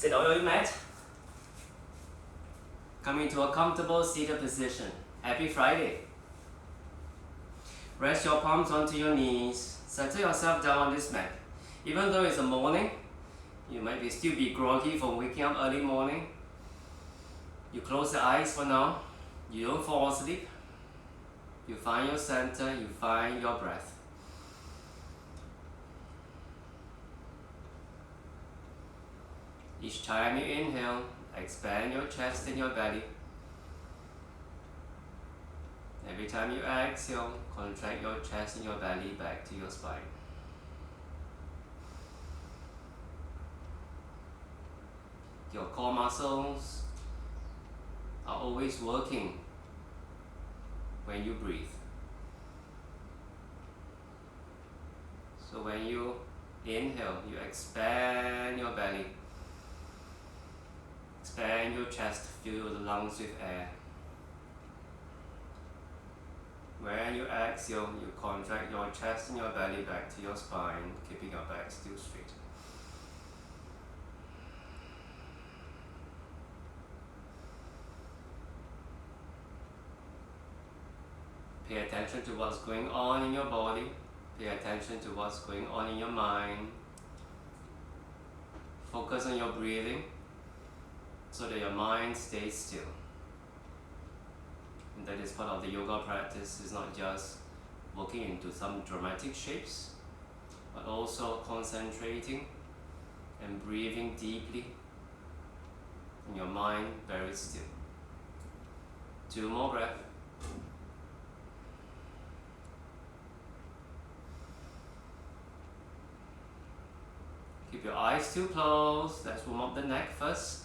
Sit on your mat. Come into a comfortable seated position. Happy Friday. Rest your palms onto your knees. Settle yourself down on this mat. Even though it's a morning, you might still be groggy from waking up early morning. You close your eyes for now. You don't fall asleep. You find your center, you find your breath. Each time you inhale, expand your chest and your belly. Every time you exhale, contract your chest and your belly back to your spine. Your core muscles are always working when you breathe. So when you inhale, you expand your belly, expand your chest, fill the lungs with air. When you exhale, you contract your chest and your belly back to your spine, keeping your back still straight. Pay attention to what's going on in your body. Pay attention to what's going on in your mind. Focus on your breathing so that your mind stays still. And that is part of the yoga practice. It's not just working into some dramatic shapes, but also concentrating and breathing deeply and your mind very still. 2 more breaths. Keep your eyes still closed. Let's warm up the neck first.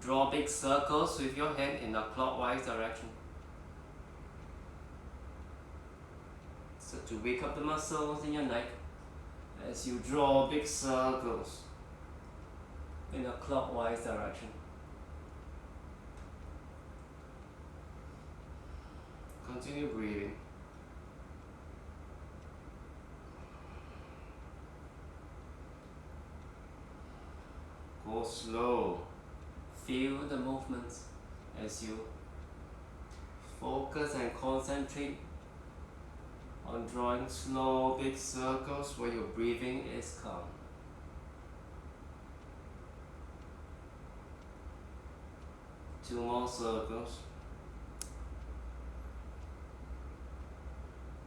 Draw big circles with your hand in a clockwise direction. So to wake up the muscles in your neck as you draw big circles in a clockwise direction. Continue breathing. Go slow. Feel the movements as you focus and concentrate on drawing slow big circles where your breathing is calm. Two more circles.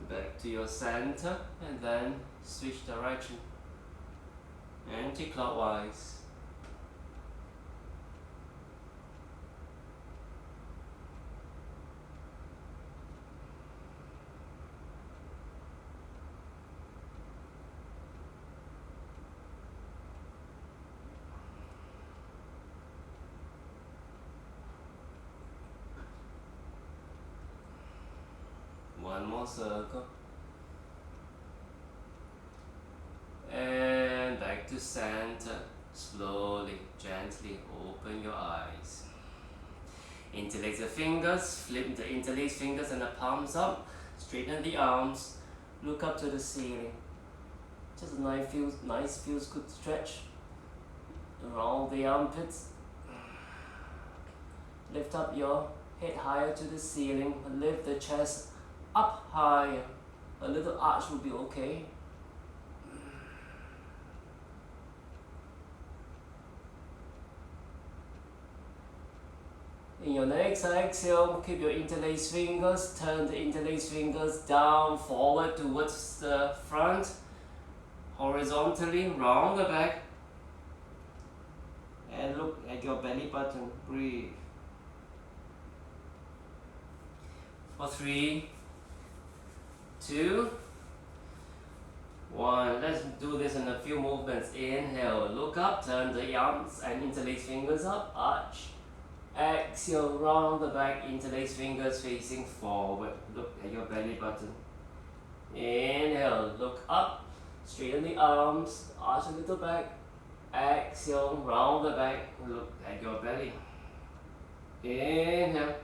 Back to your center and then switch direction. Anti-clockwise. One more circle. And back to center. Slowly, gently open your eyes. Interlace the fingers, flip the interlaced fingers and the palms up. Straighten the arms. Look up to the ceiling. Just a nice feels good stretch around the armpits. Lift up your head higher to the ceiling. Lift the chest up higher. A little arch will be okay. In your next exhale, keep your interlaced fingers, turn the interlaced fingers down, forward towards the front, horizontally, round the back, and look at your belly button, breathe. For 3, 2, 1. Let's do this in a few movements. Inhale, look up, turn the arms and interlace fingers up, arch. Exhale, round the back, interlace fingers facing forward. Look at your belly button. Inhale, look up, straighten the arms, arch a little back. Exhale, round the back, look at your belly. Inhale.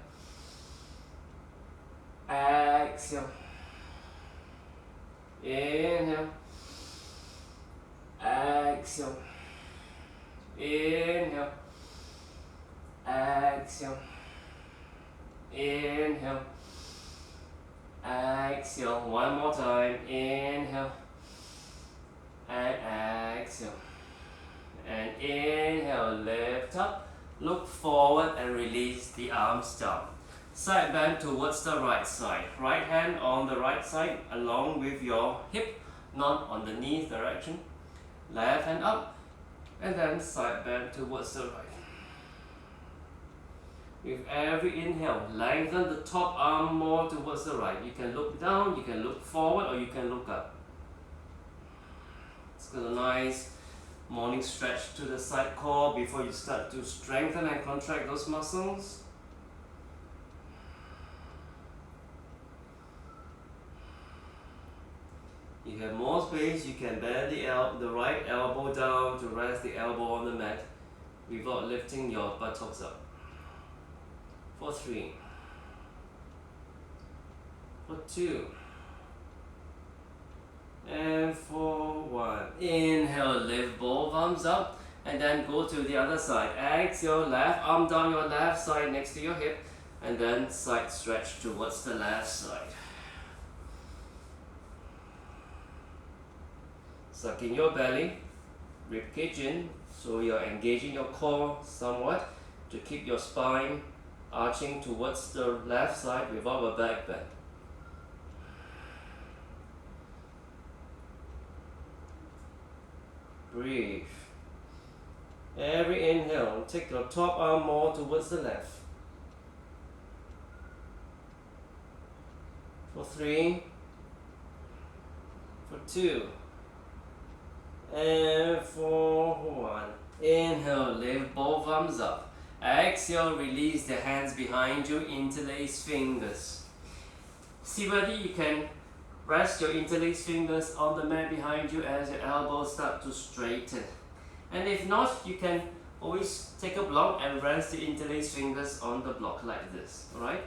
Exhale. Inhale. Exhale. Inhale. inhale. Exhale, one more time, inhale. And exhale. And inhale, lift up, look forward and release the arms down. Side bend towards the right side. Right hand on the right side along with your hip, not on the knee direction. Left hand up and then side bend towards the right. With every inhale, lengthen the top arm more towards the right. You can look down, you can look forward, or you can look up. It's got a nice morning stretch to the side core before you start to strengthen and contract those muscles. If you have more space, you can bend the right elbow down to rest the elbow on the mat without lifting your buttocks up. For 3, for 2, and for 1. Inhale, lift both arms up and then go to the other side. Exhale, left arm down your left side next to your hip and then side stretch towards the left side. Suck in your belly, ribcage in, so you're engaging your core somewhat to keep your spine arching towards the left side without a back bend. Breathe. Every inhale, take your top arm more towards the left. For 3, for 2, and for 1. Inhale, lift both arms up. Exhale, release the hands behind you, interlace fingers. See whether you can rest your interlaced fingers on the mat behind you as your elbows start to straighten. And if not, you can always take a block and rest the interlaced fingers on the block like this. Alright?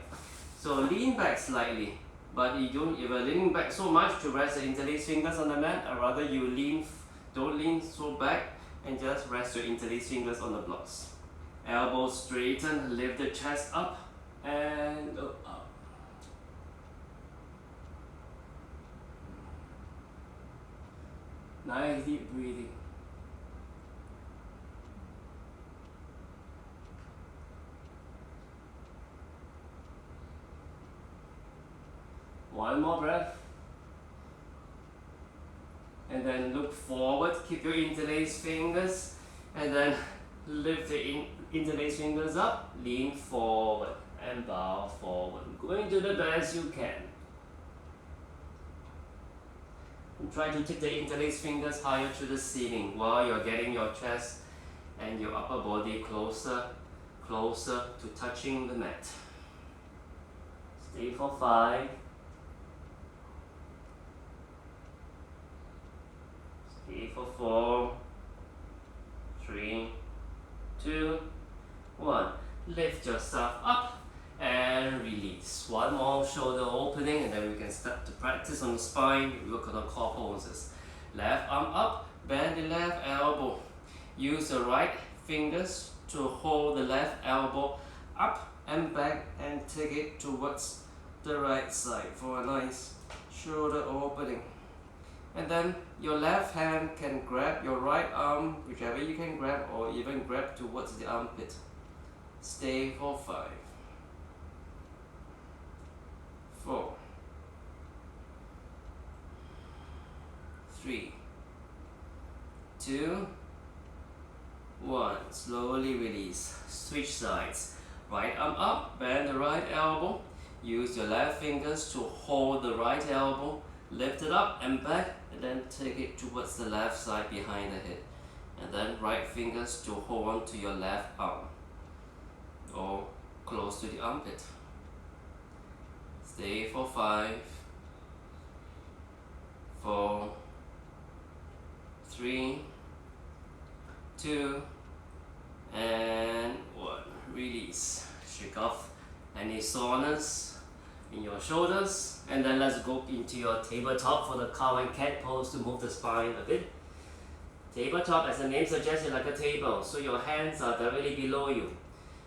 So lean back slightly, but if you're leaning back so much to rest the interlaced fingers on the mat, or rather don't lean so back and just rest your interlaced fingers on the blocks. Elbows straighten, lift the chest up and up. Nice deep breathing. One more breath. And then look forward, keep your interlaced fingers, and then lift the interlaced fingers up, lean forward and bow forward. Going to the best you can. And try to take the interlaced fingers higher to the ceiling while you're getting your chest and your upper body closer to touching the mat. Stay for 5. Stay for 4. 3, 2, 1. Lift yourself up and release. One more shoulder opening and then we can start to practice on the spine. We work on the core poses. Left arm up, bend the left elbow. Use the right fingers to hold the left elbow up and back and take it towards the right side for a nice shoulder opening. And then your left hand can grab your right arm, whichever you can grab, or even grab towards the armpit. Stay for 5, 4, 3, 2, 1. Slowly release. Switch sides. Right arm up, bend the right elbow. Use your left fingers to hold the right elbow. Lift it up and back, and then take it towards the left side behind the head. And then right fingers to hold on to your left arm or close to the armpit. Stay for 5, 4, 3, 2, and 1. Release. Shake off any soreness in your shoulders, and then let's go into your tabletop for the cow and cat pose to move the spine a bit. Tabletop, as the name suggests, is like a table, so your hands are directly below you.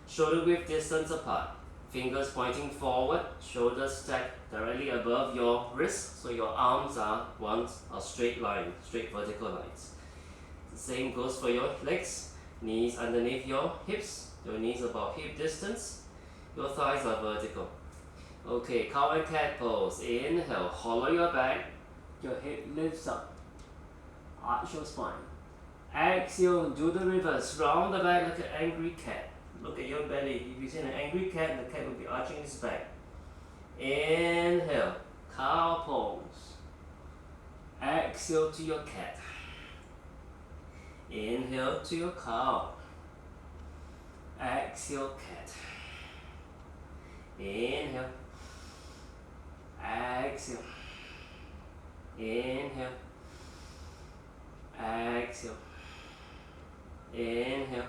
Shoulder width distance apart. Fingers pointing forward, shoulders stacked directly above your wrists, so your arms are a straight line, straight vertical lines. The same goes for your legs, knees underneath your hips, your knees about hip distance, your thighs are vertical. Okay, cow and cat pose. Inhale, hollow your back, your head lifts up, arch your spine. Exhale, do the reverse, round the back like an angry cat. Look at your belly. If you see an angry cat, the cat will be arching its back. Inhale, cow pose. Exhale to your cat. Inhale to your cow. Exhale, cat. Inhale. Exhale. Inhale. Exhale. Inhale.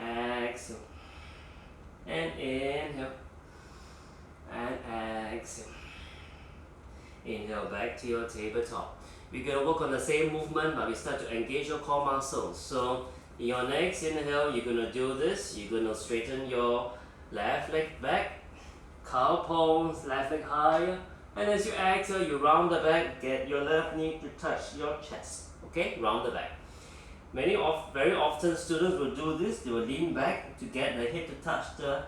Exhale. And inhale. And exhale. Inhale back to your tabletop. We're going to work on the same movement, but we start to engage your core muscles. So in your next inhale, you're going to do this. You're going to straighten your left leg back. Cow pose, left leg higher. And as you exhale, you round the back, get your left knee to touch your chest. Okay, round the back. Very often students will do this. They will lean back to get the head to touch the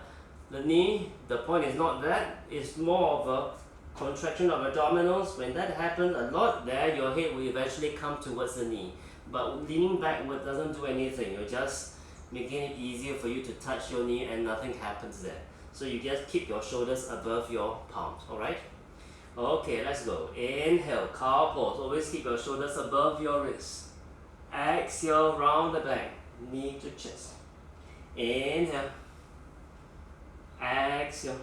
knee. The point is not that. It's more of a contraction of abdominals. When that happens a lot there, your head will eventually come towards the knee. But leaning backward doesn't do anything. You're just making it easier for you to touch your knee and nothing happens there. So you just keep your shoulders above your palms, alright? Okay, let's go. Inhale, cow pose. Always keep your shoulders above your wrists. Exhale, round the back, knee to chest. Inhale. Exhale.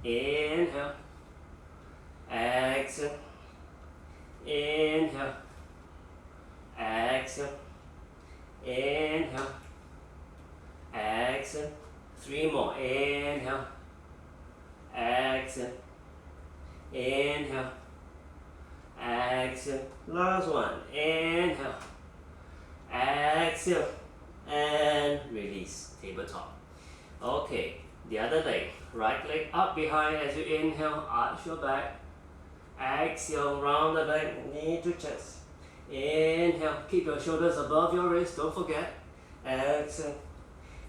Inhale. Exhale. Inhale. Exhale. Inhale. Exhale. 3 more. Inhale. Exhale. Inhale. Exhale. Last one. Inhale. Exhale. And release. Tabletop. Okay. The other leg. Right leg up behind as you inhale. Arch your back. Exhale. Round the back. Knee to chest. Inhale. Keep your shoulders above your wrist. Don't forget. Exhale.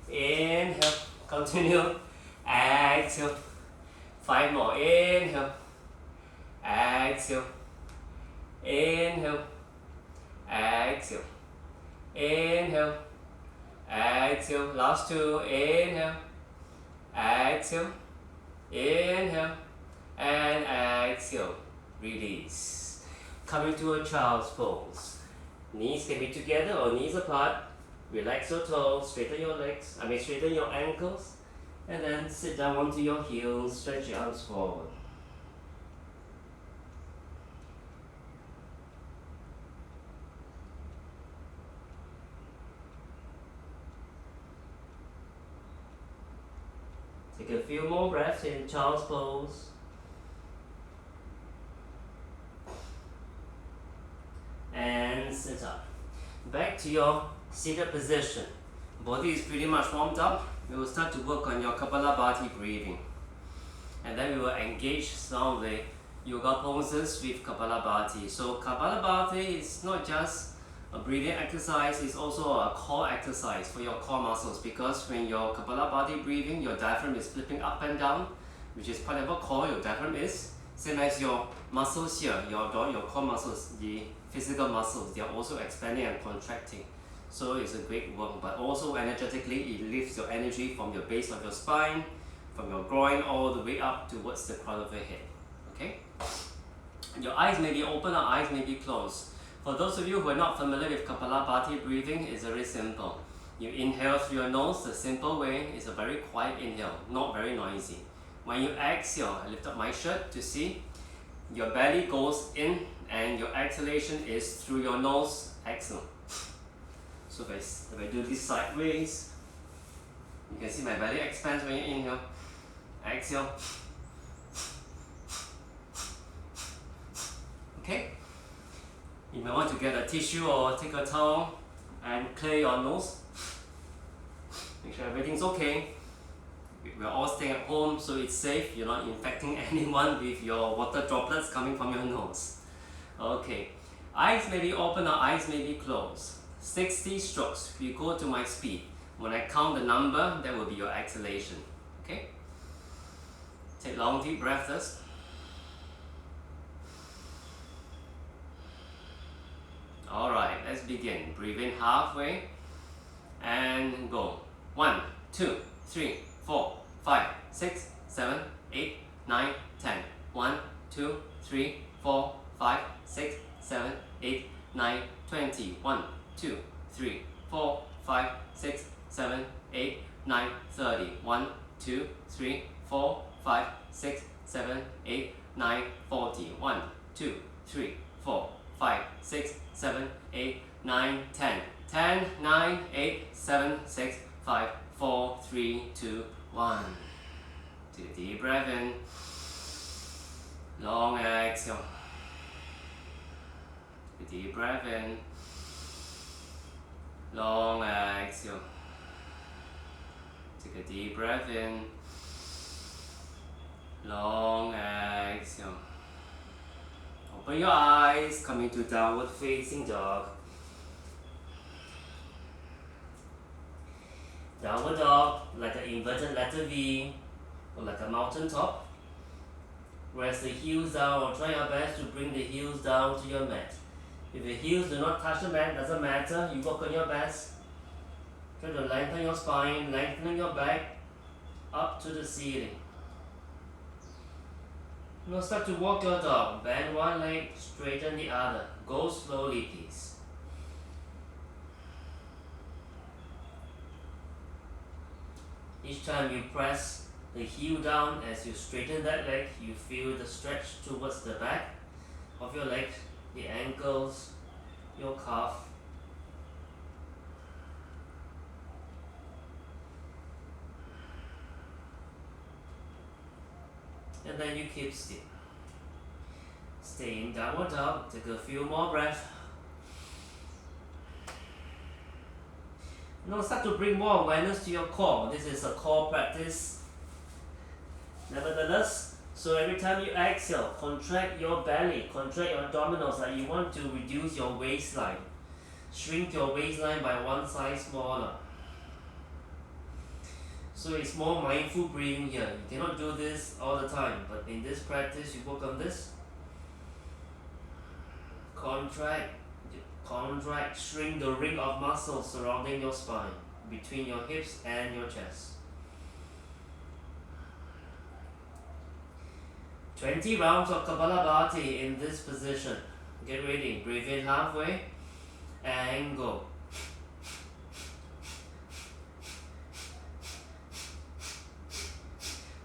Inhale. Continue. Exhale. 5 more. Inhale. Exhale. Inhale. Exhale. Inhale. Exhale. Last 2. Inhale. Exhale. Inhale. And exhale. Release. Coming to a child's pose. Knees can be together or knees apart. Relax your toes, straighten your legs, straighten your ankles. And then sit down onto your heels, stretch your arms forward. Take a few more breaths in child's pose. And sit up. Back to your seated position. Body is pretty much warmed up. We will start to work on your Kapalabhati breathing. And then we will engage some of the yoga poses with Kapalabhati. So Kapalabhati is not just a breathing exercise, it's also a core exercise for your core muscles, because when your Kapalabhati breathing, your diaphragm is flipping up and down, which is part of what core your diaphragm is. Same as your muscles here, your core muscles, the physical muscles, they are also expanding and contracting. So it's a great work, but also energetically it lifts your energy from your base of your spine, from your groin all the way up towards the crown of your head. Okay? Your eyes may be open or eyes may be closed. For those of you who are not familiar with Kapalabhati breathing, it's very simple. You inhale through your nose the simple way. It's a very quiet inhale, not very noisy. When you exhale, I lift up my shirt to see, your belly goes in and your exhalation is through your nose. Exhale. So if I do this sideways, you can see my belly expands when you inhale. Exhale. Okay? You may want to get a tissue or take a towel and clear your nose. Make sure everything's okay. We're all staying at home, so it's safe. You're not infecting anyone with your water droplets coming from your nose. Okay, eyes may be open or eyes may be closed. 60 strokes. You go to my speed. When I count the number, that will be your exhalation. Okay? Take long deep breaths. Alright, let's begin. Breathe in halfway and go. 1, 2, 3, 4, 5, 6, 7, 8, 9, 10. 1, 2, 3, 4, 5, 6, 7, 8, 9, 20. 1, 2, 3, 4, 5, 6, 7, 8, 9, 30. 1, 2, 3, 4, 5, 6, 7, 8, 9, 40. 1, 2, 3, 4, 5, 6, 7, 8, 9, 10. 10, 9, 8, 7, 6, 5, 4, 3, 2, 1. Take a deep breath in. Long exhale. Take a deep breath in. Long exhale. Take a deep breath in. Long exhale. Open your eyes, come into downward facing dog. Downward dog, like an inverted letter V, or like a mountain top. Rest the heels down, or try your best to bring the heels down to your mat. If your heels do not touch the mat, doesn't matter, you work on your best. Try to lengthen your spine, lengthening your back up to the ceiling. Now start to walk your dog. Bend one leg, straighten the other. Go slowly, please. Each time you press the heel down as you straighten that leg, you feel the stretch towards the back of your leg, the ankles, your calf. And then you keep still. Stay in downward dog, take a few more breaths. Now start to bring more awareness to your core. This is a core practice. Nevertheless, so every time you exhale, contract your belly, contract your abdominals, like you want to reduce your waistline. Shrink your waistline by one size smaller. So it's more mindful breathing here. You cannot do this all the time, but in this practice, you work on this. Contract, shrink the ring of muscles surrounding your spine, between your hips and your chest. 20 rounds of Kapalabhati in this position. Get ready. Breathe in halfway and go.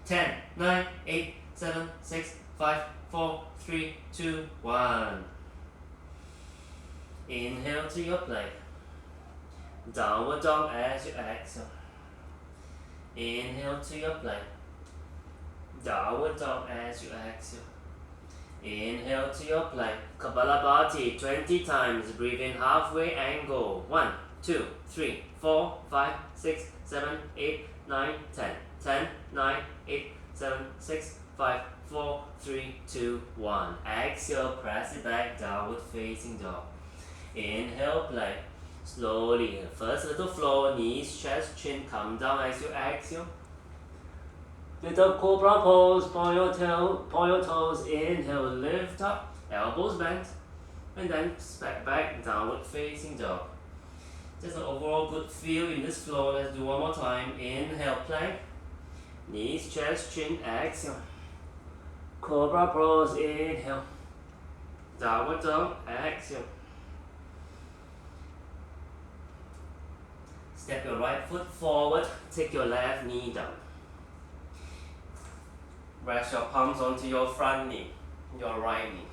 10, 9, 8, 7, 6, 5, 4, 3, 2, 1. Inhale to your plank. Downward dog as you exhale. Inhale to your plank. Downward dog as you exhale. Inhale to your plank. Kapalabhati 20 times. Breathe in halfway and go. 1, 2, 3, 4, 5, 6, 7, 8, 9, 10. 10, 9, 8, 7, 6, 5, 4, 3, 2, 1. Exhale, press it back, downward facing dog. Inhale, plank. Slowly, first little flow, knees, chest, chin, come down as you exhale. Little cobra pose, point your toes, inhale, lift up, elbows bent, and then back, downward facing dog. Just an overall good feel in this flow. Let's do one more time. Inhale, plank. Knees, chest, chin, exhale. Cobra pose, inhale. Downward dog, exhale. Step your right foot forward, take your left knee down. Rest your palms onto your front knee, your right knee.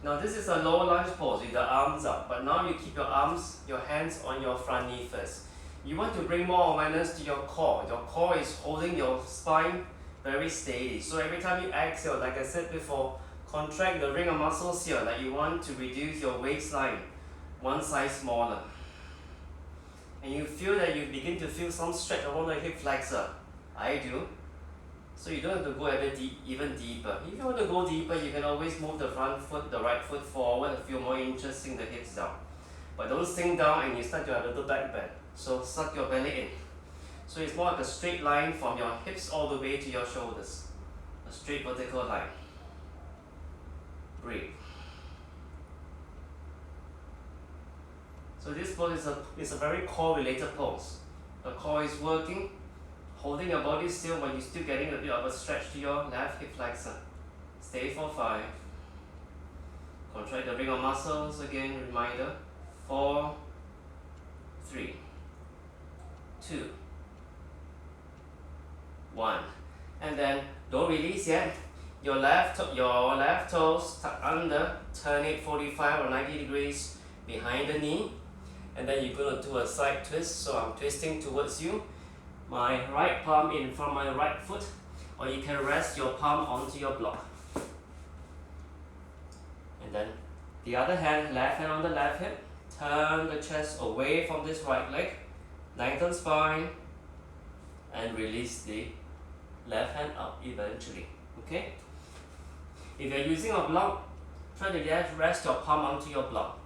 Now this is a low lunge pose with the arms up, but now you keep your hands on your front knee first. You want to bring more awareness to your core. Your core is holding your spine very steady. So every time you exhale, like I said before, contract the ring of muscles here, like you want to reduce your waistline one size smaller. And you feel that you begin to feel some stretch along the hip flexor. I do. So you don't have to go even deeper. If you want to go deeper, you can always move the front foot, the right foot forward, feel more interest in the hips down. But don't sink down and you start to have a little back bend. So suck your belly in. So it's more like a straight line from your hips all the way to your shoulders. A straight vertical line. Breathe. So this pose is a very core related pose. The core is working, holding your body still but you're still getting a bit of a stretch to your left hip flexor. Stay for 5. Contract the ring of muscles again, reminder. 4, 3, 2, 1. And then don't release yet. Your left toes tuck under, turn it 45 or 90 degrees behind the knee. And then you're going to do a side twist. So I'm twisting towards you. My right palm in front of my right foot. Or you can rest your palm onto your block. And then the other hand, left hand on the left hip. Turn the chest away from this right leg. Lengthen spine. And release the left hand up eventually. Okay? If you're using a block, try to rest your palm onto your block.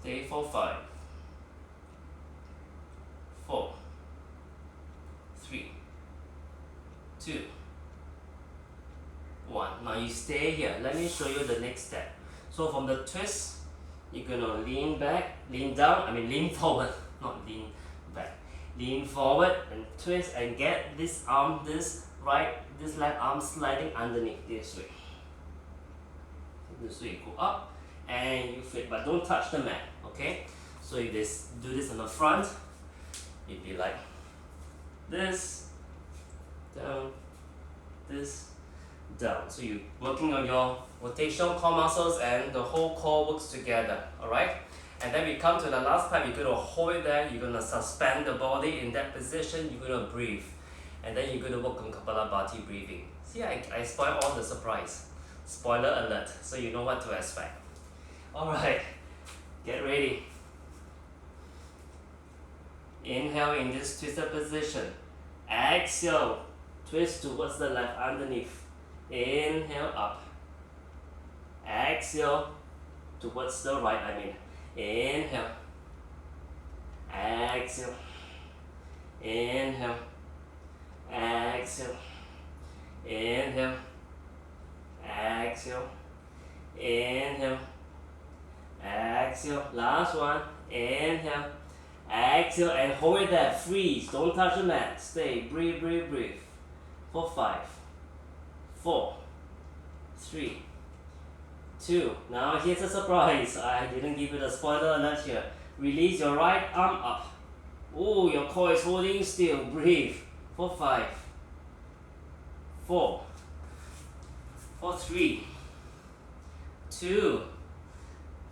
Stay for 5, 4, 3, 2, 1. Now you stay here. Let me show you the next step. So from the twist, you're gonna lean back, lean forward, not lean back. Lean forward and twist and get this arm, this left arm sliding underneath this way. This way you go up and you flip, but don't touch the mat, okay? So if you do this on the front, it'd be like this, down, this, down. So you're working on your rotational core muscles and the whole core works together, alright? And then we come to the last part, you're going to hold it there, you're going to suspend the body in that position, you're going to breathe. And then you're going to work on Kapalabhati breathing. See, I spoil all the surprise. Spoiler alert, so you know what to expect. Alright, get ready. Inhale in this twisted position. Exhale, twist towards the left underneath. Inhale up. Exhale towards the right, Inhale. Exhale. Inhale. Exhale. Inhale. Exhale. Inhale. Exhale. Last one. Inhale. Exhale and hold it there. Freeze. Don't touch the mat. Stay. Breathe, breathe, breathe. For 5, 4, 3, 2. Now here's a surprise. I didn't give you the spoiler alert here. Release your right arm up. Oh, your core is holding still. Breathe. For 5, 4, 3, 2,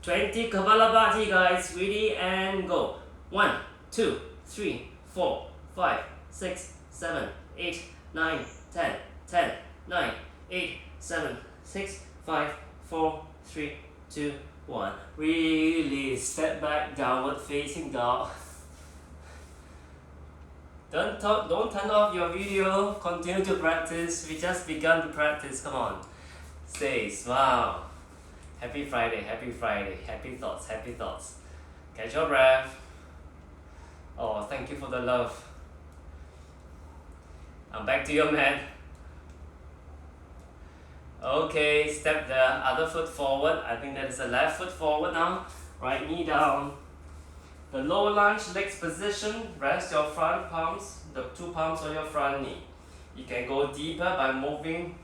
20. Kapalabhati, guys. Ready and go. 1, 2, 3, 4, 5, 6, 7, 8, 9, 10, 10, 9, 8, 7, 6, 5, 4, 3, 2, 1. Release. Step back, downward facing dog. Don't turn off your video. Continue to practice. We just begun to practice. Come on. Stay. Smile. Happy Friday. Happy Friday. Happy thoughts. Happy thoughts. Catch your breath. Oh, thank you for the love. I'm back to your mat. Okay, step the other foot forward. I think that is the left foot forward now. Right knee down. The low lunge legs position. Rest your front palms, the 2 palms on your front knee. You can go deeper by moving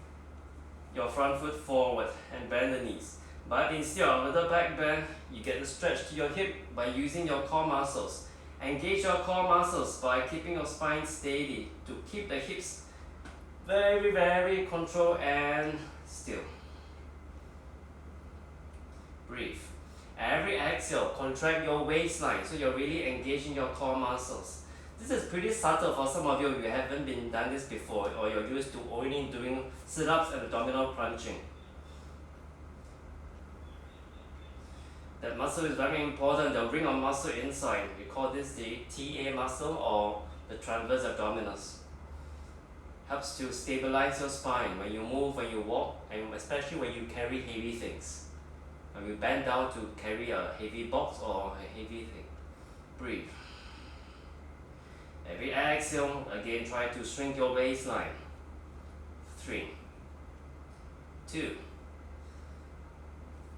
your front foot forward and bend the knees. But instead of a little back bend, you get the stretch to your hip by using your core muscles. Engage your core muscles by keeping your spine steady to keep the hips very, very controlled and still. Breathe. Every exhale, contract your waistline so you're really engaging your core muscles. This is pretty subtle for some of you if you haven't been done this before or you're used to only doing sit-ups and abdominal crunching. That muscle is very important, the ring of muscle inside. We call this the TA muscle or the the transverse abdominis. Helps to stabilize your spine when you move, when you walk, and especially when you carry heavy things. When you bend down to carry a heavy box or a heavy thing. Breathe. Every exhale, again try to shrink your waistline. 3, 2,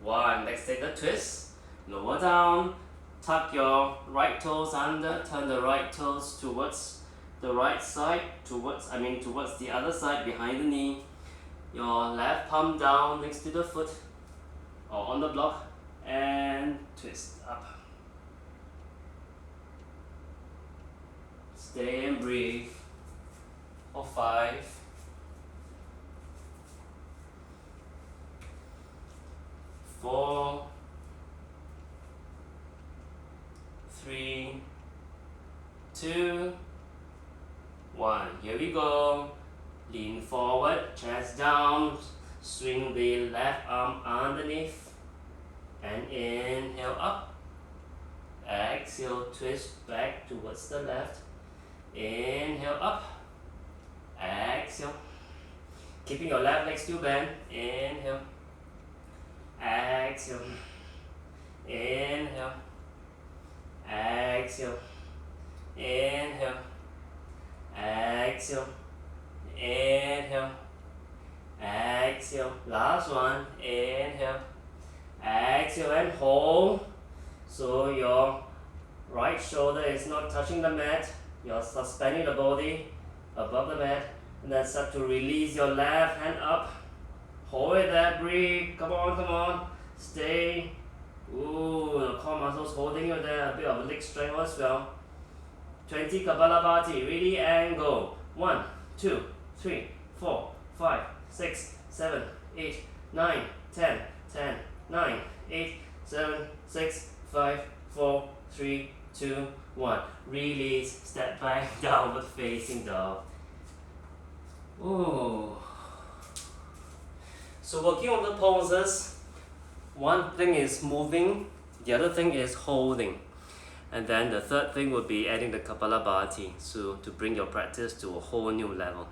1. Let's take a twist. Lower down. Tuck your right toes under. Turn the right toes towards the right side. Towards the other side behind the knee. Your left palm down next to the foot or on the block. And twist up. Stay and breathe for 5, 4, 3, 2, 1. Here we go. Lean forward, chest down, swing the left arm underneath, and inhale up. Exhale, twist back towards the left. Inhale up. Exhale. Keeping your left leg still bent. Inhale. Exhale. Inhale. Exhale. Inhale. Exhale. Inhale. Exhale. Last one. Inhale. Exhale and hold. So your right shoulder is not touching the mat. You're suspending the body above the mat. And then start to release your left hand up. Hold it there. Breathe. Come on, come on. Stay. Ooh, the core muscles holding you there. A bit of leg strength as well. 20 Kapalabhati. Ready and go. 1, 2, 3, 4, 5, 6, 7, 8, 9, 10, 10, 9, 8, 7, 6, 5, 4, 3, 2, 1. Release. Step back. Downward facing dog. Ooh. So working on the poses, one thing is moving, the other thing is holding. And then the third thing would be adding the Kapalabhati, so to bring your practice to a whole new level.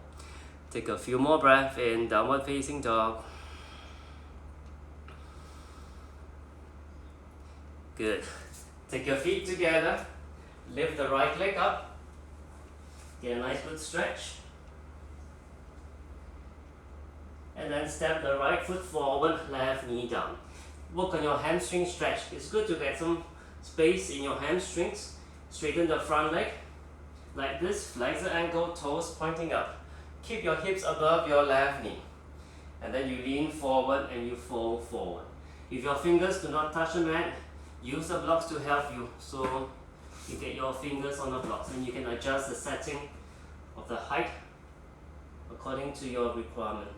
Take a few more breaths in, downward facing dog. Good. Take your feet together, lift the right leg up, get a nice good stretch. And then step the right foot forward, left knee down. Work on your hamstring stretch. It's good to get some space in your hamstrings. Straighten the front leg like this, flex the ankle, toes pointing up. Keep your hips above your left knee. And then you lean forward and you fold forward. If your fingers do not touch the mat, use the blocks to help you. So you get your fingers on the blocks and you can adjust the setting of the height according to your requirement.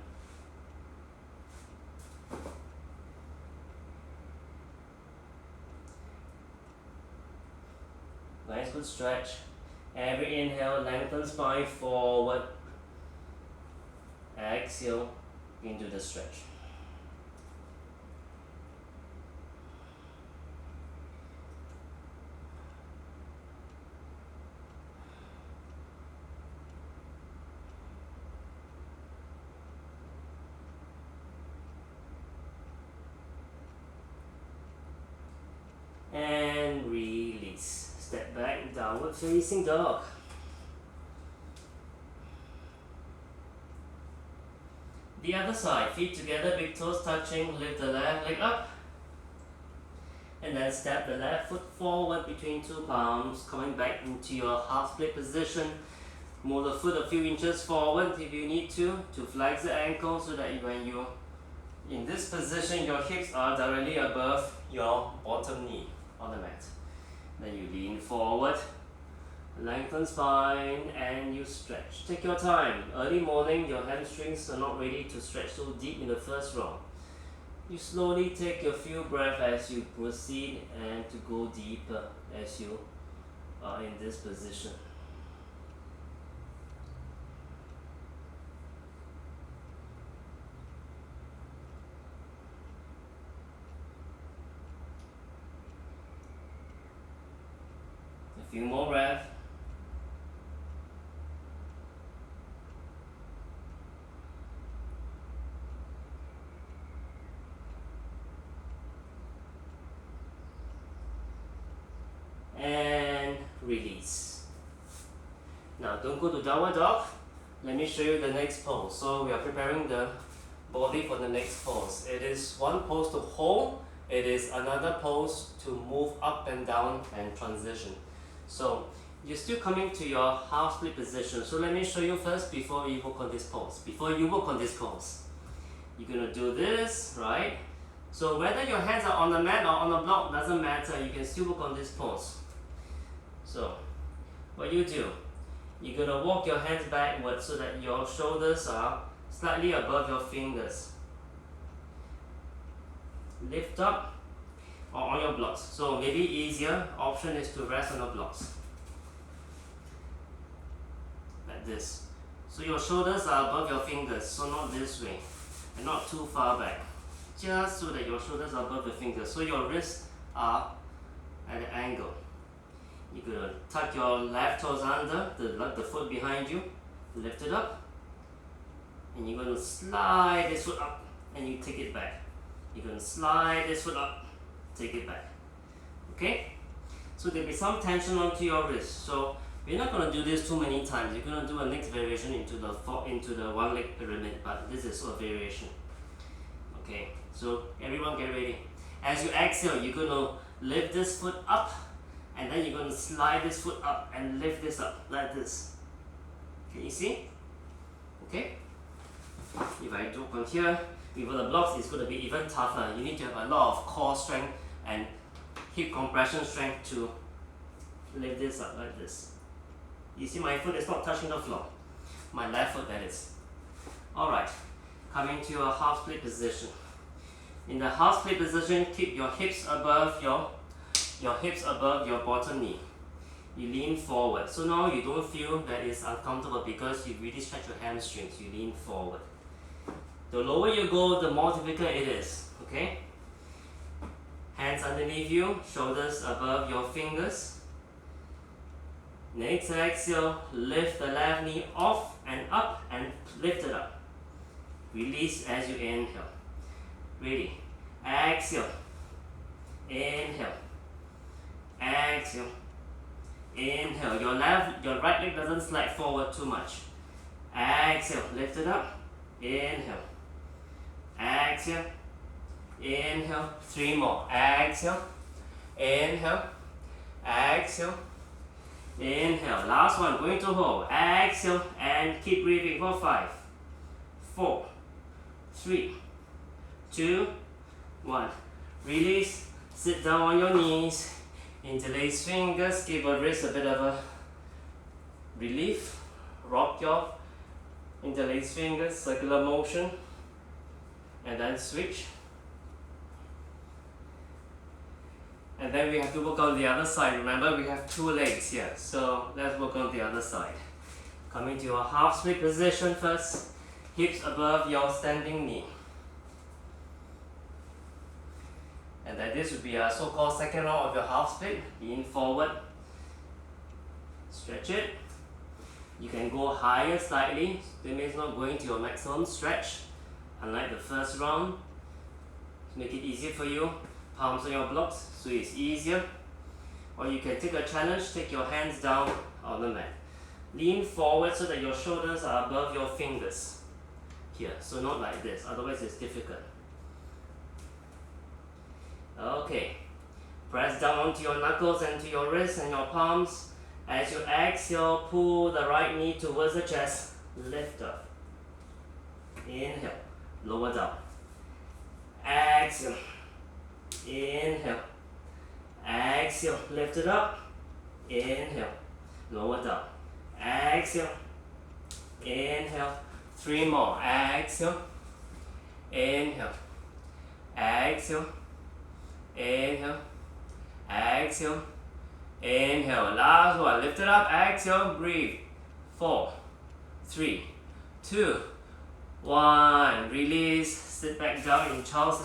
Nice good stretch. Every inhale, lengthen spine forward. Exhale into the stretch. And release. Step back, downward facing dog. The other side, feet together, big toes touching, lift the left leg up. And then step the left foot forward between two palms, coming back into your half split position. Move the foot a few inches forward if you need to flex the ankle so that when you're in this position, your hips are directly above your bottom knee on the mat. Then you lean forward, lengthen spine, and you stretch. Take your time. Early morning, your hamstrings are not ready to stretch so deep in the first round. You slowly take a few breaths as you proceed and to go deeper as you are in this position. A few more breaths. Now don't go to downward dog. Let me show you the next pose. So we are preparing the body for the next pose. It is one pose to hold. It is another pose to move up and down and transition. So you're still coming to your half split position. So let me show you first before you work on this pose. Before you work on this pose, you're gonna do this, right? So whether your hands are on the mat or on the block doesn't matter. You can still work on this pose. So what you do, you're gonna walk your hands backwards so that your shoulders are slightly above your fingers. Lift up or on your blocks. So maybe easier option is to rest on the blocks. Like this. So your shoulders are above your fingers, so not this way and not too far back. Just so that your shoulders are above the fingers. So your wrists are at an angle. You're gonna tuck your left toes under, the foot behind you, lift it up, and you're gonna slide this foot up and you take it back. You're going to slide this foot up, take it back. Okay? So there'll be some tension onto your wrist. So we're not going to do this too many times. You're going to do a next variation into the one leg pyramid, but this is a variation. Okay? So everyone get ready. As you exhale, you're going to lift this foot up, and then you're going to slide this foot up and lift this up like this. Can you see? Okay? If I do from here, with the blocks, it's going to be even tougher. You need to have a lot of core strength and hip compression strength to lift this up like this. You see my foot is not touching the floor. My left foot, that is. Alright, coming to your half split position. In the half split position, keep your hips above your bottom knee. You lean forward. So now you don't feel that it's uncomfortable because you really stretch your hamstrings. You lean forward. The lower you go, the more difficult it is. Okay? Hands underneath you, shoulders above your fingers. Next exhale, lift the left knee off and up and lift it up. Release as you inhale. Ready? Exhale. Inhale. Exhale. Inhale. Your right leg doesn't slide forward too much. Exhale. Lift it up. Inhale. Exhale. Inhale. 3 more. Exhale. Inhale. Exhale. Inhale. Last one. Going to hold. Exhale and keep breathing for 5, 4, 3, 2, 1. Release. Sit down on your knees. Interlace fingers. Give your wrist a bit of a relief. Rock your interlace fingers, circular motion, and then switch. And then we have to work on the other side. Remember, we have 2 legs here, so let's work on the other side. Coming to your half split position first, hips above your standing knee. And then this would be a so-called second round of your half split. Lean forward, stretch it. You can go higher slightly, that means not going to your maximum stretch, unlike the first round. To make it easier for you, palms on your blocks, so it's easier. Or you can take a challenge, take your hands down on the mat. Lean forward so that your shoulders are above your fingers. Here, so not like this, otherwise it's difficult. Okay, press down onto your knuckles and to your wrists and your palms. As you exhale, pull the right knee towards the chest, lift up. Inhale, lower down. Exhale, inhale. Exhale, lift it up. Inhale, lower down. Exhale, inhale. 3 more. Exhale, inhale. Exhale, inhale. Exhale. Inhale, last one, lift it up, exhale, breathe. 4, 3, 2, 1. Release, sit back down in child's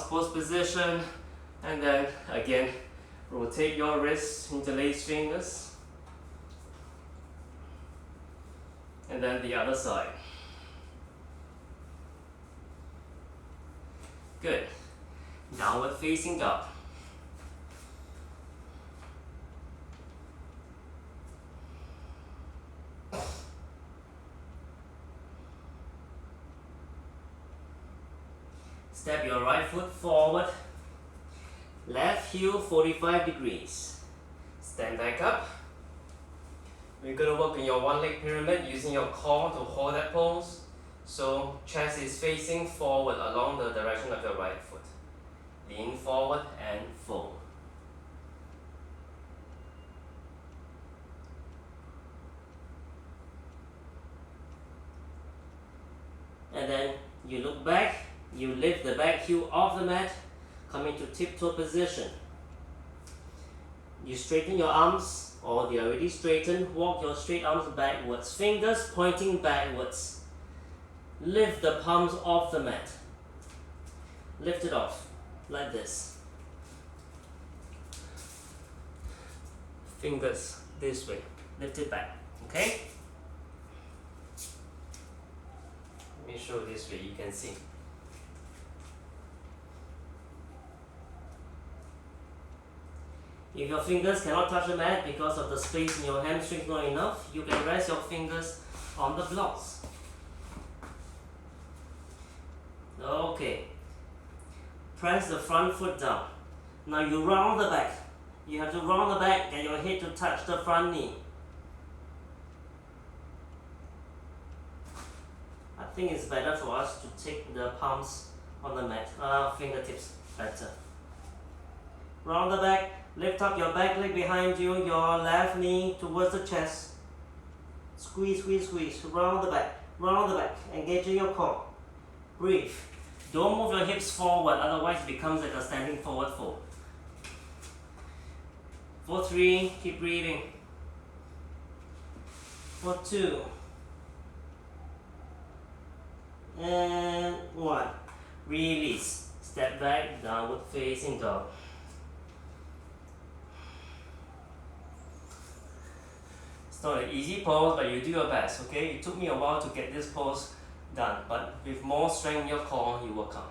pose position. And then again, rotate your wrists, interlace fingers. And then the other side. Good. Downward facing dog. Step your right foot forward. Left heel 45 degrees. Stand back up. We're going to work in your one leg pyramid using your core to hold that pose. So chest is facing forward along the direction of your right foot. Lean forward and fold. And then you look back, you lift the back heel off the mat, come into tiptoe position. You straighten your arms, or they are already straightened, walk your straight arms backwards, fingers pointing backwards. Lift the palms off the mat. Lift it off, like this. Fingers this way, lift it back, okay? Let me show this way, you can see. If your fingers cannot touch the mat because of the space in your hamstrings not enough, you can rest your fingers on the blocks. Okay. Press the front foot down. Now you round the back. You have to round the back, get your head to touch the front knee. I think it's better for us to take the palms on the mat, fingertips better. Round the back, lift up your back leg behind you, your left knee towards the chest. Squeeze, squeeze, squeeze. Round the back, engaging your core. Breathe. Don't move your hips forward, otherwise it becomes like a standing forward fold. For 3, keep breathing. For 2. And 1. Release. Step back, downward facing dog. It's not an easy pose, but you do your best, okay? It took me a while to get this pose done, but with more strength in your core, you will come.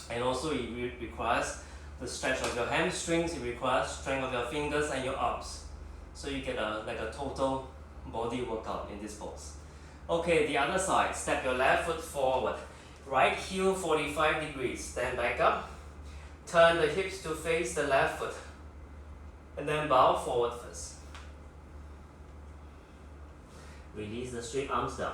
And also it requires the stretch of your hamstrings, it requires strength of your fingers and your arms. So you get like a total body workout in this pose. Okay, the other side, step your left foot forward. Right heel 45 degrees, stand back up. Turn the hips to face the left foot. And then bow forward first. Release the straight arms down.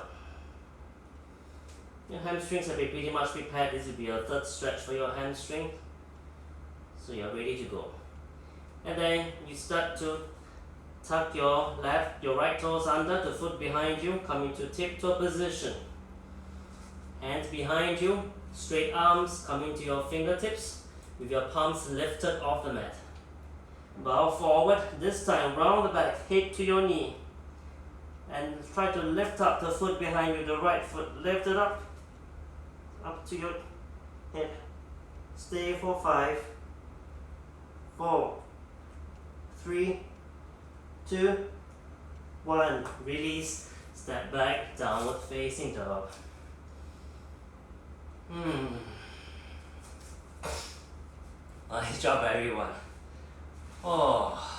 Your hamstrings have been pretty much prepared. This will be a third stretch for your hamstring. So you're ready to go. And then you start to tuck your right toes under, the foot behind you, come into tiptoe position. Hands behind you, straight arms coming to your fingertips with your palms lifted off the mat. Bow forward, this time round the back, head to your knee. And try to lift up the foot behind you, the right foot, lift it up to your head. Stay for 5, 4, 3, 2, 1. Release, step back, downward facing dog. Nice job, everyone. Oh.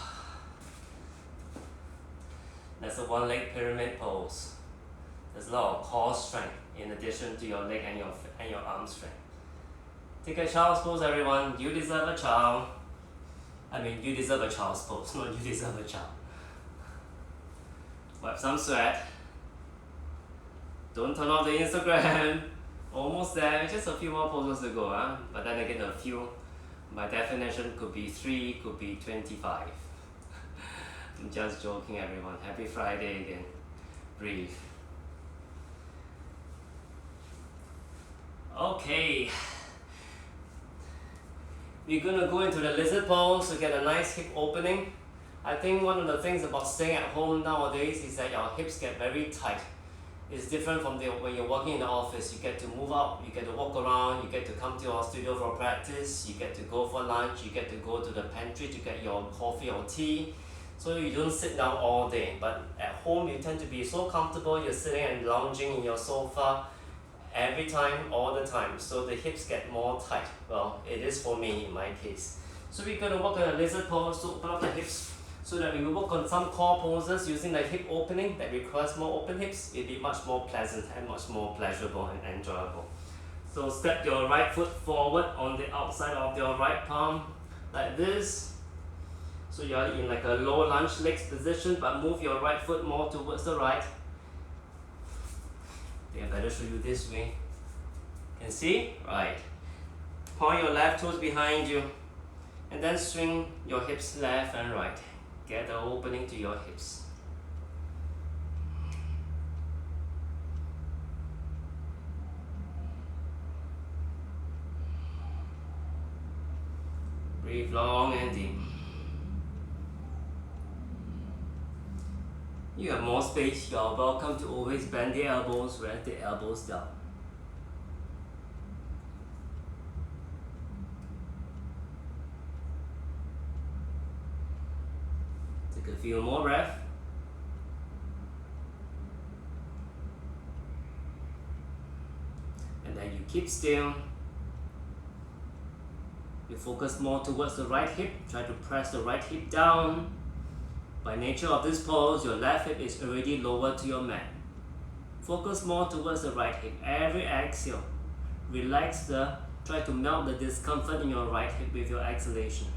That's a one leg pyramid pose. There's a lot of core strength in addition to your leg and your arm strength. Take a child's pose, everyone. You deserve a child. I mean, you deserve a child's pose, not you deserve a child. Wipe some sweat. Don't turn off the Instagram. Almost there, just a few more poses to go, huh? But then again, a few, by definition, could be 3, could be 25. I'm just joking, everyone. Happy Friday again. Breathe. Okay. We're gonna go into the lizard pose to get a nice hip opening. I think one of the things about staying at home nowadays is that our hips get very tight. It's different from when you're working in the office. You get to move out, you get to walk around, you get to come to our studio for practice, you get to go for lunch, you get to go to the pantry to get your coffee or tea. So you don't sit down all day. But at home, you tend to be so comfortable, you're sitting and lounging in your sofa every time, all the time. So the hips get more tight. Well, it is for me in my case. So we're going to work on a lizard pose to open up the hips, so that we will work on some core poses using the hip opening that requires more open hips. It'll be much more pleasant and much more pleasurable and enjoyable. So step your right foot forward on the outside of your right palm, like this. So you are in like a low lunge legs position, but move your right foot more towards the right. I think I better show you this way. Can see? Right. Point your left toes behind you, and then swing your hips left and right. Get the opening to your hips. Breathe long and deep. You have more space. You are welcome to always bend the elbows, rest the elbows down. Take a few more breaths. And then you keep still. You focus more towards the right hip. Try to press the right hip down. By nature of this pose, your left hip is already lower to your mat. Focus more towards the right hip. Every exhale, try to melt the discomfort in your right hip with your exhalation.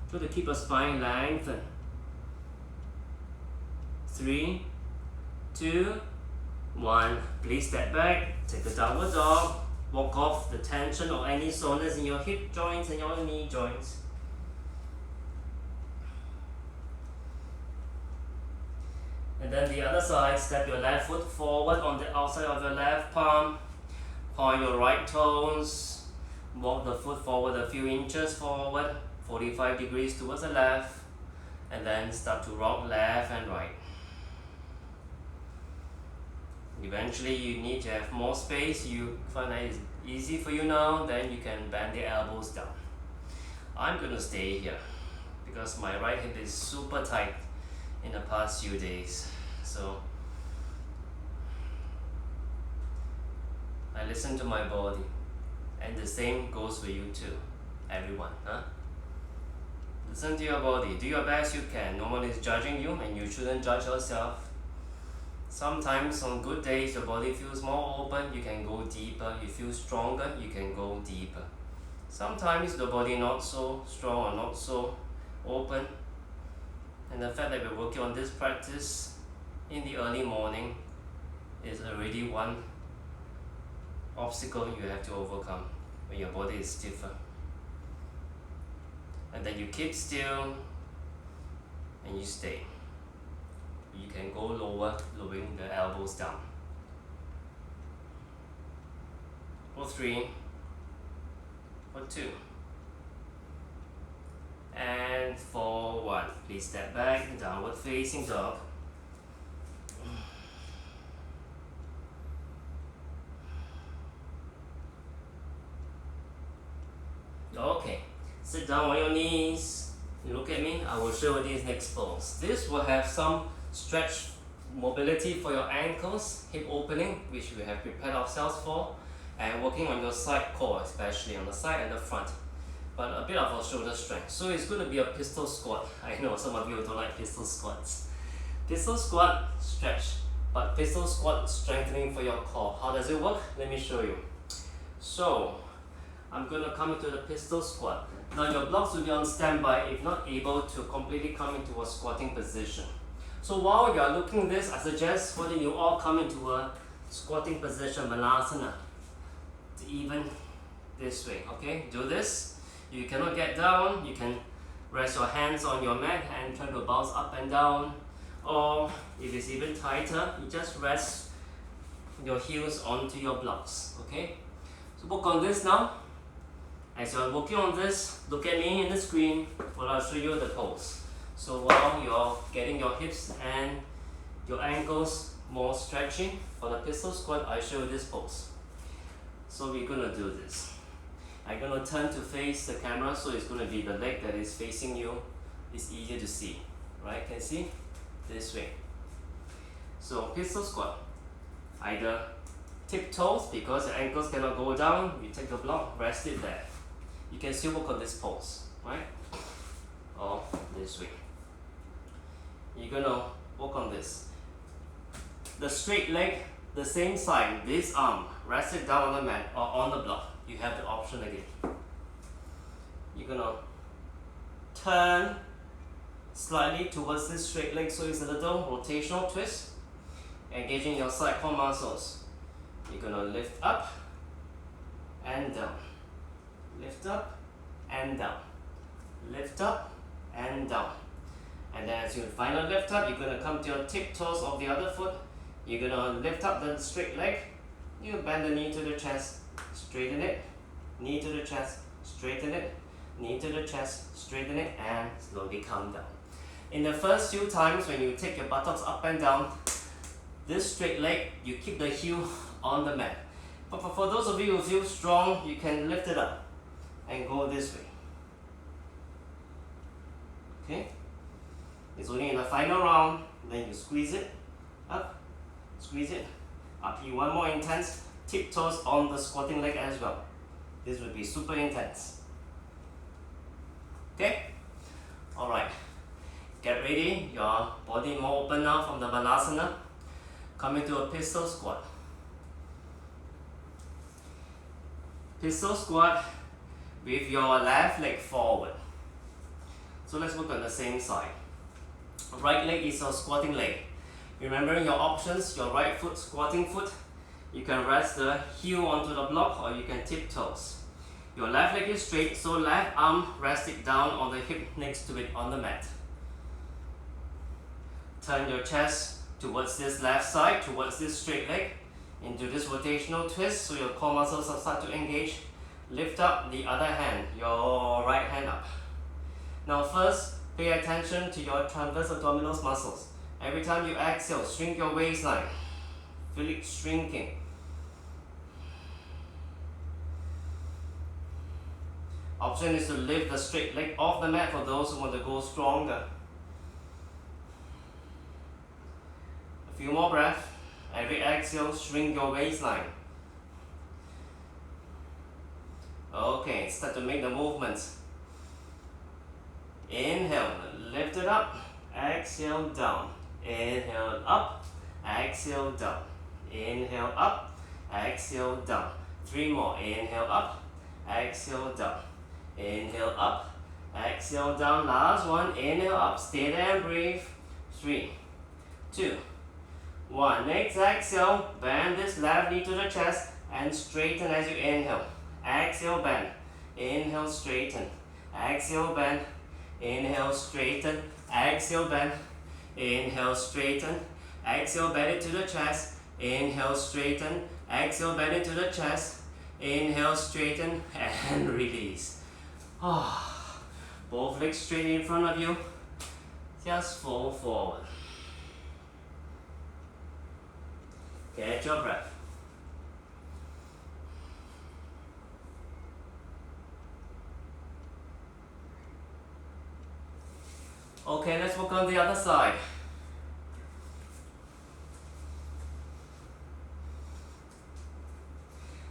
Try to keep your spine lengthened. 3, 2, 1. Please step back. Take a downward dog. Walk off the tension or any soreness in your hip joints and your knee joints. And then the other side, step your left foot forward on the outside of your left palm. Point your right toes. Walk the foot forward a few inches forward, 45 degrees towards the left. And then start to rock left and right. Eventually you need to have more space. You find that it's easy for you now, then you can bend the elbows down. I'm going to stay here because my right hip is super tight in the past few days. So I listen to my body, and the same goes for you too, everyone. Listen to your body, do your best you can. No one is judging you and you shouldn't judge yourself. Sometimes on good days your body feels more open, you can go deeper. You feel stronger, you can go deeper. Sometimes the body not so strong or not so open. And the fact that we're working on this practice in the early morning is already one obstacle you have to overcome when your body is stiffer. And then you keep still and you stay. You can go lower, lowering the elbows down. For 3, for 2, and for 1. Please step back, downward facing dog. Okay, sit down on your knees. Look at me, I will show you this next pose. This will have some stretch mobility for your ankles, hip opening, which we have prepared ourselves for, and working on your side core, especially on the side and the front, but a bit of a shoulder strength. So it's going to be a pistol squat. I know some of you don't like pistol squats. Pistol squat, stretch, but pistol squat strengthening for your core. How does it work? Let me show you. So I'm going to come into the pistol squat. Now your blocks will be on standby if not able to completely come into a squatting position. So while you are looking at this, I suggest whether you all come into a squatting position, Malasana, to even this way, okay? Do this. You cannot get down, you can rest your hands on your mat and try to bounce up and down. Or if it's even tighter, you just rest your heels onto your blocks, okay? So work on this now. As you're working on this, look at me in the screen while I'll show you the pose. So while you're getting your hips and your ankles more stretching for the pistol squat, I show you this pose. So we're going to do this. I'm going to turn to face the camera, so it's going to be the leg that is facing you. It's easier to see, right? Can you see? This way. So pistol squat. Either tiptoes, because the ankles cannot go down, you take the block, rest it there. You can still work on this pose, right? Or this way. You're gonna work on this. The straight leg, the same side, this arm, rest it down on the mat or on the block. You have the option again. You're gonna turn slightly towards this straight leg, so it's a little rotational twist, engaging your side core muscles. You're gonna lift up and down, lift up and down, lift up and down. And then as you finally lift up, you're gonna come to your tiptoes of the other foot. You're gonna lift up the straight leg. You bend the knee to the chest, straighten it, knee to the chest, straighten it, knee to the chest, straighten it, and slowly come down. In the first few times when you take your buttocks up and down, this straight leg, you keep the heel on the mat. But for those of you who feel strong, you can lift it up and go this way. Okay? It's only in the final round, then you squeeze it up, squeeze it up. You want more intense, tiptoes on the squatting leg as well. This would be super intense. Okay? Alright. Get ready, your body more open now from the Balasana. Come into a pistol squat. Pistol squat with your left leg forward. So let's work on the same side. Right leg is your squatting leg. Remembering your options, your right foot, squatting foot. You can rest the heel onto the block or you can tiptoes. Your left leg is straight, so left arm rest it down on the hip next to it on the mat. Turn your chest towards this left side, towards this straight leg, into this rotational twist so your core muscles start to engage. Lift up the other hand, your right hand up. Now first, pay attention to your transverse abdominal muscles. Every time you exhale, shrink your waistline. Feel it shrinking. Option is to lift the straight leg off the mat for those who want to go stronger. A few more breaths. Every exhale, shrink your waistline. Okay, start to make the movements. Inhale, lift it up. Exhale, down. Inhale, up. Exhale, down. Inhale, up. Exhale, down. 3 more. Inhale, up. Exhale, down. Inhale, up. Exhale, down. Last one. Inhale, up. Stay there and breathe. 3, 2, 1. Next exhale, bend this left knee to the chest and straighten as you inhale. Exhale, bend. Inhale, straighten. Exhale, bend. Inhale, straighten. Exhale, bend. Inhale, straighten. Exhale, bend it to the chest. Inhale, straighten. Exhale, bend it to the chest. Inhale, straighten, and release. Both legs straight in front of you. Just fall forward. Catch your breath. Okay, let's work on the other side.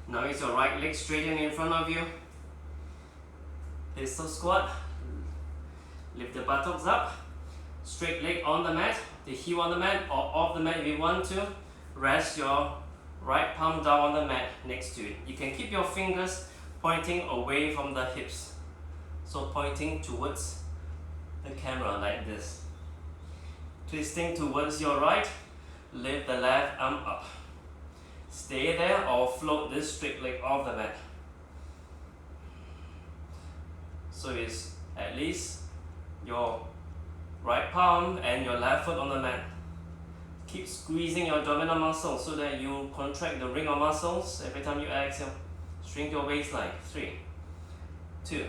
Now is your right leg straighten in front of you. Pistol squat. Lift the buttocks up. Straight leg on the mat, the heel on the mat or off the mat if you want to. Rest your right palm down on the mat next to it. You can keep your fingers pointing away from the hips. So pointing towards the camera like this. Twisting towards your right, lift the left arm up. Stay there or float this straight leg off the mat. So it's at least your right palm and your left foot on the mat. Keep squeezing your abdominal muscles so that you contract the ring of muscles every time you exhale. Shrink your waistline. 3, 2,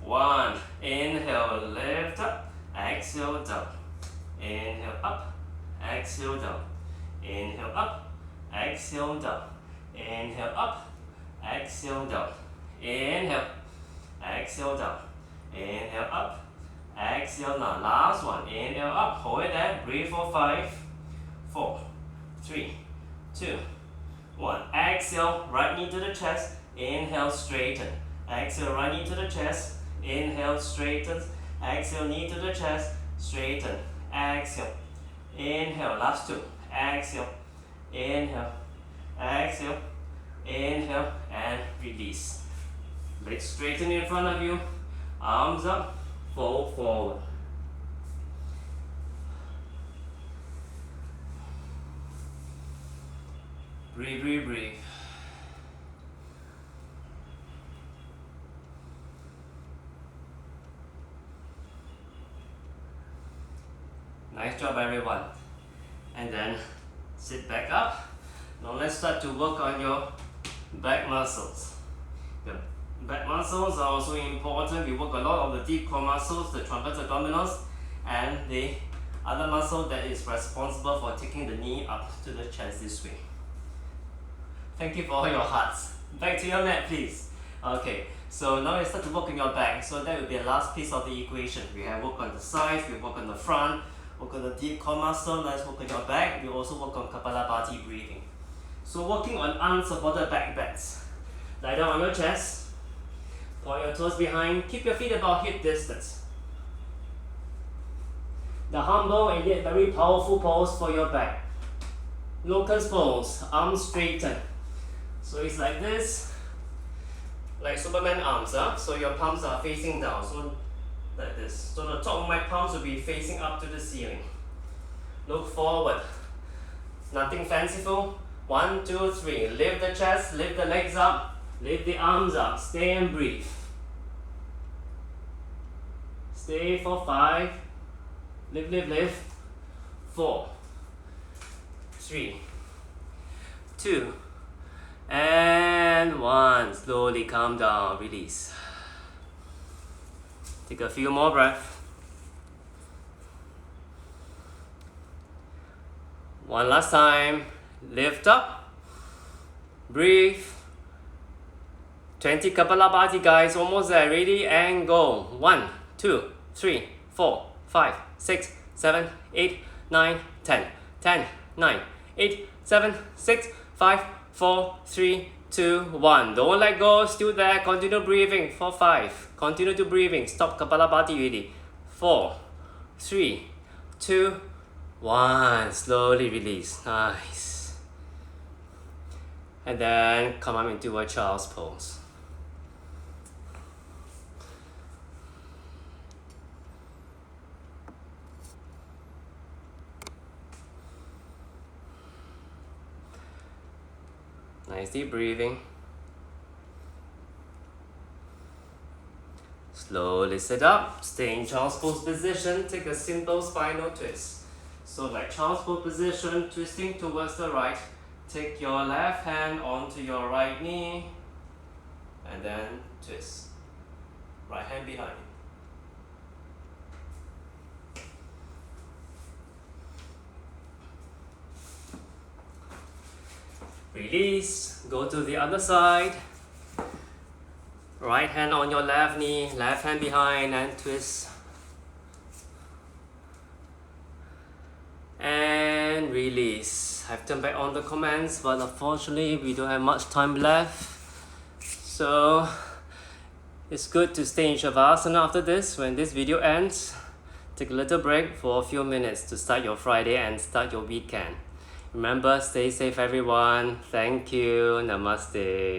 1. Inhale, lift up. Exhale, down. Inhale, up. Exhale, down. Inhale, up. Exhale, down. Inhale, up. Exhale, down. Inhale. Exhale, down. Inhale, up. Exhale, now. Last one. Inhale, up. Hold it there. Breathe for 5, 4, 3, 2, 1. Exhale. Right knee to the chest. Inhale, straighten. Exhale, right knee to the chest. Inhale, straighten. Exhale, knee to the chest. Straighten. Exhale. Inhale. Last 2. Exhale. inhale, exhale, inhale, and release. Legs straighten in front of you, arms up, fold forward. Breathe, breathe, breathe. Nice job, everyone. And then sit back up. Now let's start to work on your back muscles. The back muscles are also important. We work a lot of the deep core muscles, the transverse abdominals, and the other muscle that is responsible for taking the knee up to the chest this way. Thank you for all your hearts. Back to your mat, please. Okay, so now let's start to work on your back. So that will be the last piece of the equation. We have work on the sides, we work on the front, work on the deep core muscle, let's work on your back. We also work on Kapalabhati breathing. So working on unsupported back bends. Lie down on your chest, point your toes behind, keep your feet about hip distance. The humble and yet very powerful pose for your back. Locust pose, arms straighten. So it's like this, like Superman arms, so your palms are facing down, so like this. So the top of my palms will be facing up to the ceiling. Look forward, nothing fanciful. 1, 2, 3, lift the chest, lift the legs up, lift the arms up, stay and breathe. Stay for 5, lift, lift, lift, 4, 3, 2, and 1. Slowly calm down, release. Take a few more breaths. One last time. Lift up. Breathe. 20 Kapalabhati, guys. Almost there. Ready and go. 1, 2, 3, 4, 5, 6, 7, 8, 9, 10. 10, 9, 8, 7, 6, 5, 4, 3, 2, 1. Don't let go. Still there. Continue breathing for 5. Continue to breathing. Stop Kapalabhati ready. 4, 3, 2, 1. Slowly release. Nice. And then come up into a child's pose. Nice deep breathing. Slowly sit up, stay in child's pose position, take a simple spinal twist. So like child's pose position, twisting towards the right, take your left hand onto your right knee, and then twist. Right hand behind. Release, go to the other side. Right hand on your left knee, left hand behind, and twist. And release. I've turned back on the comments, but unfortunately we don't have much time left. So it's good to stay in Shavasana after this. When this video ends, take a little break for a few minutes to start your Friday and start your weekend. Remember, stay safe everyone. Thank you. Namaste.